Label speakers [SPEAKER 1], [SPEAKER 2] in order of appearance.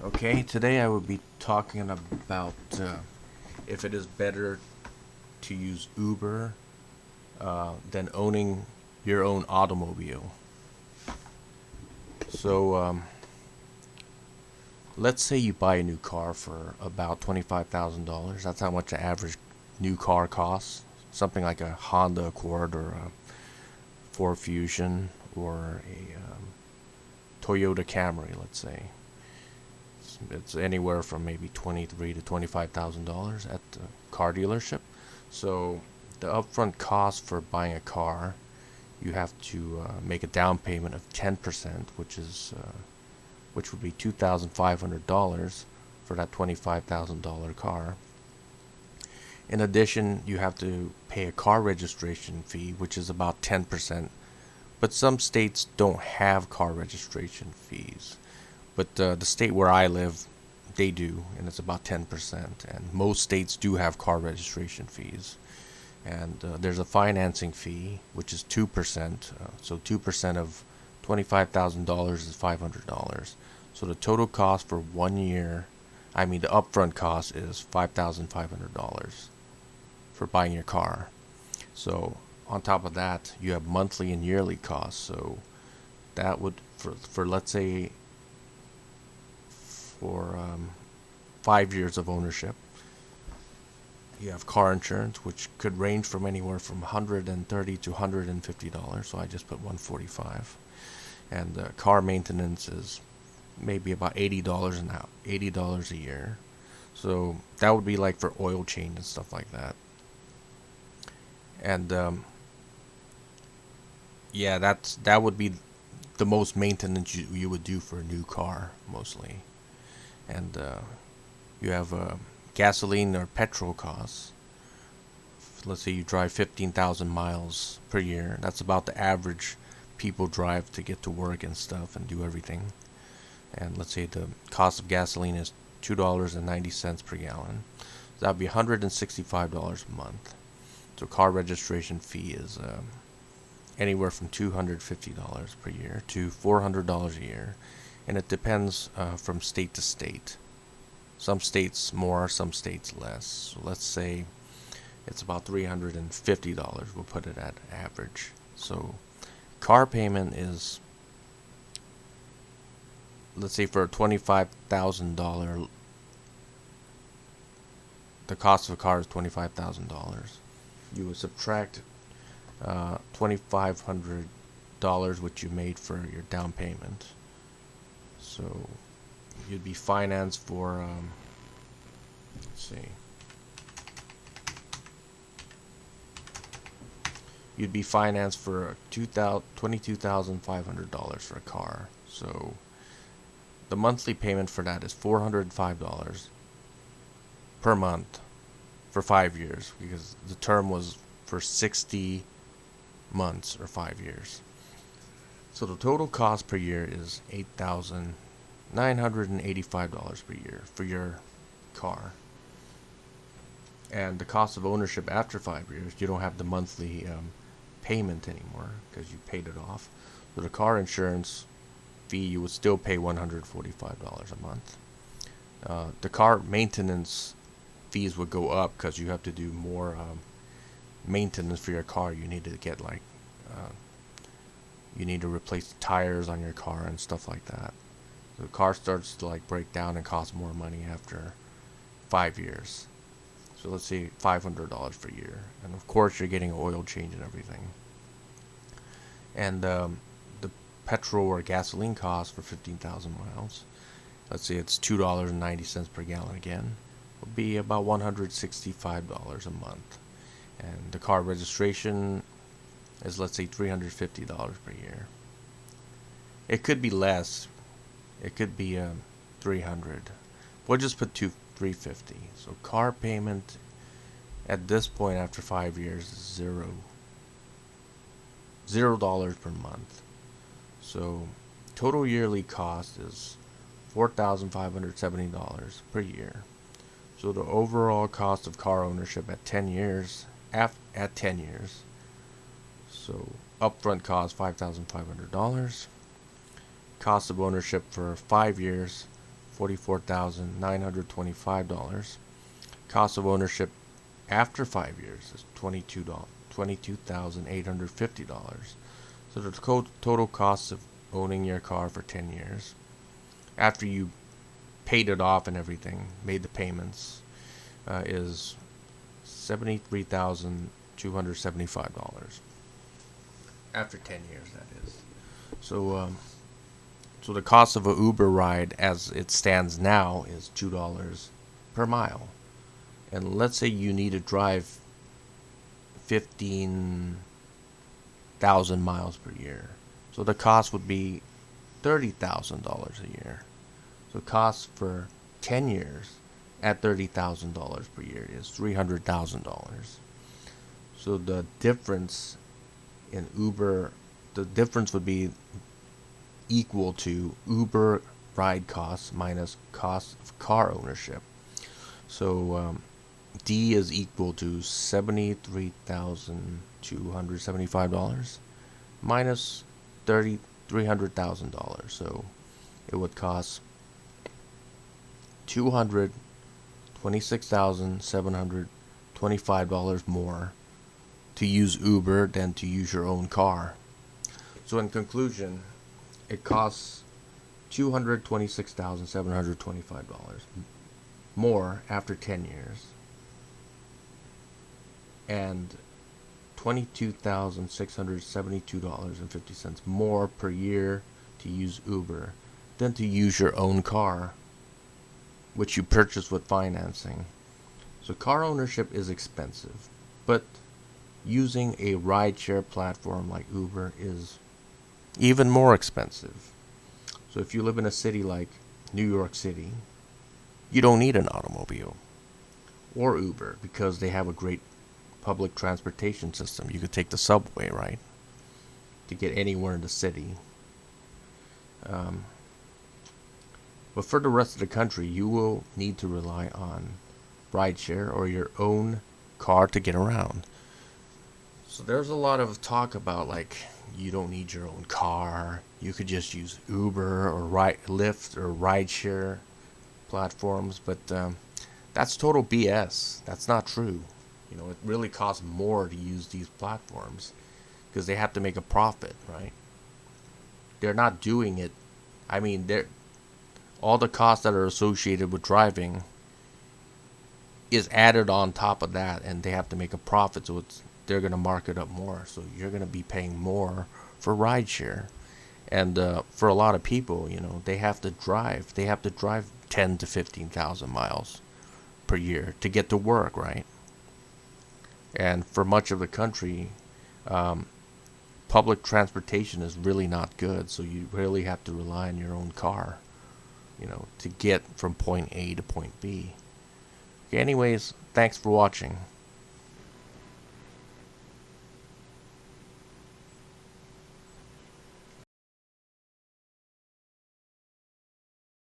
[SPEAKER 1] Okay, today I will be talking about if it is better to use Uber than owning your own automobile. So, let's say you buy a new car for about $25,000. That's how much an average new car costs. Something like a Honda Accord or a Ford Fusion or a Toyota Camry, let's say. It's anywhere from maybe $23 to $25,000 at the car dealership. So the upfront cost for buying a car, you have to make a down payment of 10%, which would be $2,500 for that $25,000 car. In addition, you have to pay a car registration fee, which is about 10%. But some states don't have car registration fees. But the state where I live, they do, and it's about 10%. And most states do have car registration fees. And there's a financing fee, which is 2%. So 2% of $25,000 is $500. So the total cost for 1 year, the upfront cost is $5,500 for buying your car. So on top of that, you have monthly and yearly costs. So that would, for let's say, for 5 years of ownership, you have car insurance, which could range from anywhere from $130 to $150. So I just put $145, and car maintenance is maybe about $80 an hour, $80 a year. So that would be like for oil change and stuff like that. And yeah, that would be the most maintenance you would do for a new car mostly. And you have gasoline or petrol costs. Let's say you drive 15,000 miles per year. That's about the average people drive to get to work and stuff and do everything. And let's say the cost of gasoline is $2.90 per gallon. So that would be $165 a month. So car registration fee is anywhere from $250 per year to $400 a year. And it depends from state to state. Some states more, some states less. So let's say it's about $350. We'll put it at average. So car payment is, let's say for a $25,000, the cost of a car is $25,000. You would subtract $2,500 which you made for your down payment. So you'd be financed for let's see, you'd be financed for $22,500 for a car. So the monthly payment for that is $405 per month for 5 years, because the term was for 60 months or 5 years. So the total cost per year is $8,985 per year for your car. And the cost of ownership after 5 years, you don't have the monthly payment anymore because you paid it off. So the car insurance fee, you would still pay $145 a month. The car maintenance fees would go up because you have to do more maintenance for your car. You need to get you need to replace the tires on your car and stuff like that. So the car starts to break down and cost more money after 5 years. So let's say $500 per year, and of course you're getting oil change and everything. And the petrol or gasoline cost for 15,000 miles, let's say it's $2.90 per gallon again, would be about $165 a month. And the car registration is, let's say, $350 per year. It could be less. It could be 300. We'll just put 350. So car payment at this point after 5 years is $0 per month. So total yearly cost is $4,570 per year. So the overall cost of car ownership at 10 years, at 10 years, so upfront cost $5,500. Cost of ownership for 5 years, $44,925. Cost of ownership after 5 years is $22,850. So the total cost of owning your car for 10 years, after you paid it off and everything, made the payments, is $73,275. After 10 years, that is. So the cost of a Uber ride as it stands now is $2 per mile. And let's say you need to drive 15,000 miles per year. So the cost would be $30,000 a year. So cost for 10 years at $30,000 per year is $300,000. So the difference in Uber, the difference would be equal to Uber ride costs minus cost of car ownership. So D is equal to $73,275 minus $300,000. So it would cost $226,725 more to use Uber than to use your own car. So in conclusion, it costs $226,725 more after 10 years and $22,672.50 more per year to use Uber than to use your own car, which you purchase with financing. So car ownership is expensive, but using a rideshare platform like Uber is even more expensive. So if you live in a city like New York City, you don't need an automobile or Uber because they have a great public transportation system. You could take the subway, right, to get anywhere in the city. But for the rest of the country, you will need to rely on rideshare or your own car to get around. So there's a lot of talk about like you don't need your own car. You could just use Uber or Lyft or rideshare platforms, but that's total BS. That's not true. You know, it really costs more to use these platforms because they have to make a profit, right? They're not doing it. I mean, all the costs that are associated with driving is added on top of that, and they have to make a profit, so they're going to mark it up more. So you're going to be paying more for rideshare. And for a lot of people, you know, they have to drive 10 to 15,000 miles per year to get to work, right? And for much of the country, public transportation is really not good, so you really have to rely on your own car, you know, to get from point A to point B. Okay, anyways, thanks for watching.